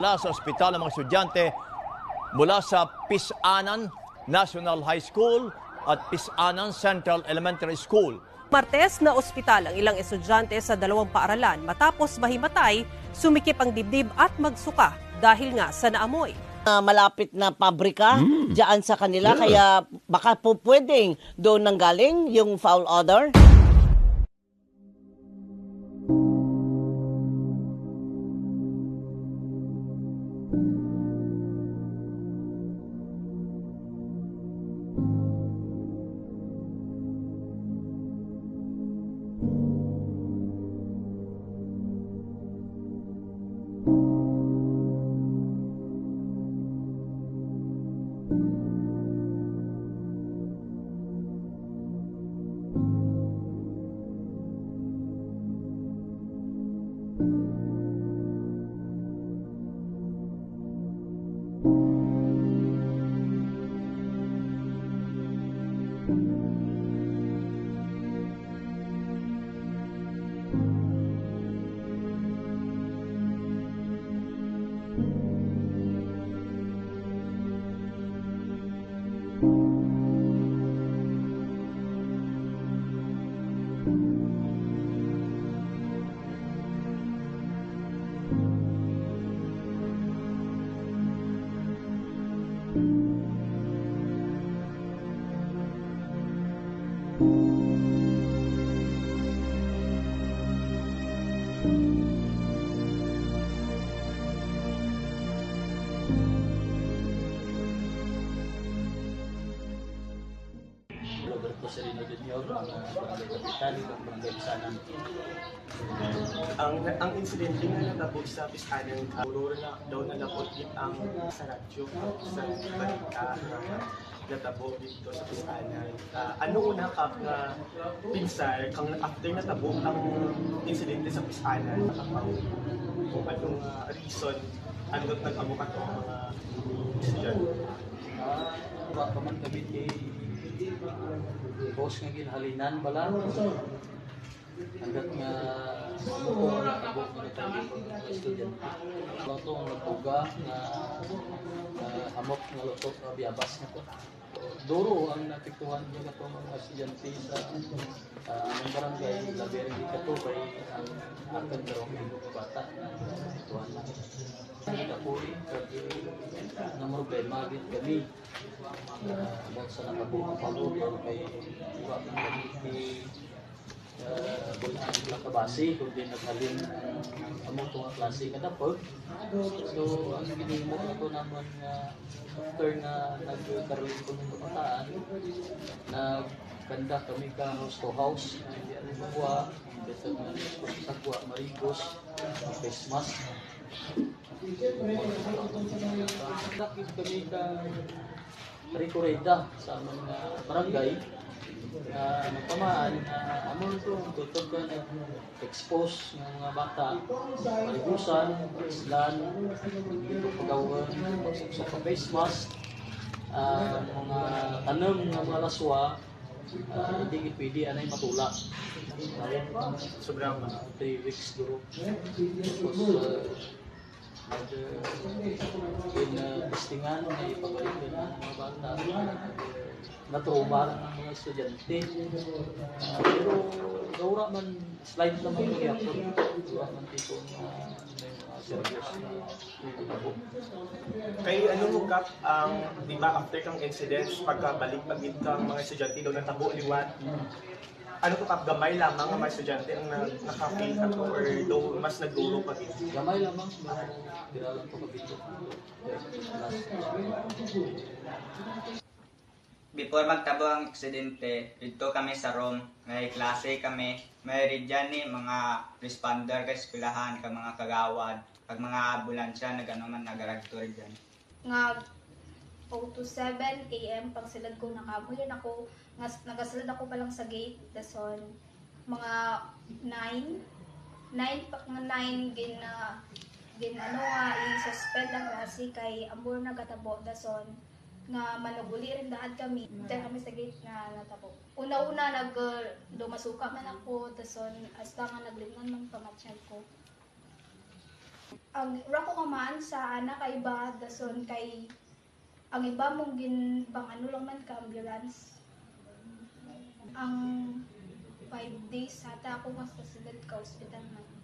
Mula sa ospital ng mga estudyante mula sa Pisanan National High School at Pisanan Central Elementary School. Martes na ospital ang ilang estudyante sa dalawang paaralan matapos mahimatay, sumikip ang dibdib at magsuka dahil nga sa naamoy. Malapit na pabrika diyan sa kanila, kaya baka po pwedeng doon nanggaling yung foul odor. Roberto Serino Jr., ang barangay kapitan ng barangay Pisanan. Ang insidente nga natapos sa Pisanan, puro na daw na napot ang sa radyo sa balita natabo dito sa Pisanan. Ano una ka nga pinsar kang after natabo ang insidente sa Pisanan, kung anong reason andot nag-amo ka to mga estudyante? Baka man kami kay boss nga ginhalinan bala. Hanggat nga mukong nakabok na natangin ng estudyante. Luto ang nagpuga na hamok na luto na biyabas na to. Duro ang napiktuhan niya ito mga estudyante sa aming barangay. Labi rin dito ito kay ang aking darong mga bata na napiktuhan na. Hindi na po ng problema din kami. About sa nakabuha palo kay iba ng kami bulan lang kabasi kung din naghalin ang mga klase kada po. So ang ginimo ko naman after na nagkaroon ko ng kabataan, nagkanda kami ka house to house, hindi ano magwa, beto na sagwa marigos, face mask. Nakit kami ka Ricoreda sa mga barangay na nagpamaan na amon ito tutog ka nag-expose ng mga bata maligusan, islan, pagawan, pagsukso ka face mask, mga tanong ng mga laswa, hindi pwede anay matulak. Sobrang 3 weeks duro. Testingan na ipabalikin ng mga bata na-trauma ng mga estudyante. Pero gaura man, slide naman yung reaction. Gaura man dito na serious na pinagabo. Kay ano mo Kap, di ba after kang incidents, pagkabalik pagid kang mga estudyante daw natabo liwat, ano to Kap, gamay lamang ang mga estudyante ang nakapil ka to or daw mas nagduro pa dito? Gamay lamang, tira lang ito kabito. Before magtabo ang aksidente, dito kami sa room, may klase kami, may ridyan ni mga responder ka eskwelahan, kag mga kagawad, kag mga ambulansya na gano'n man nagaragtor dyan. Nga 0 to 7 AM pang silad ko nakabuyan ako, nagasilad ako pa lang sa gate, dason mga 9 pa nga 9 gin ano nga i-suspend ang klase kay ambor na gatabo dason nga manuguli rin daan kami. Dahil kami sa gate na natabo. Una-una dumasuka man ako, dason hasta nga naglingon man pangatsyag ko. ang rako kamaan sa anak kay iba dason kay ang iba mong bang ano lang man ka ambulance. Ang 5 days hata ako mas kasulod ka ospital man.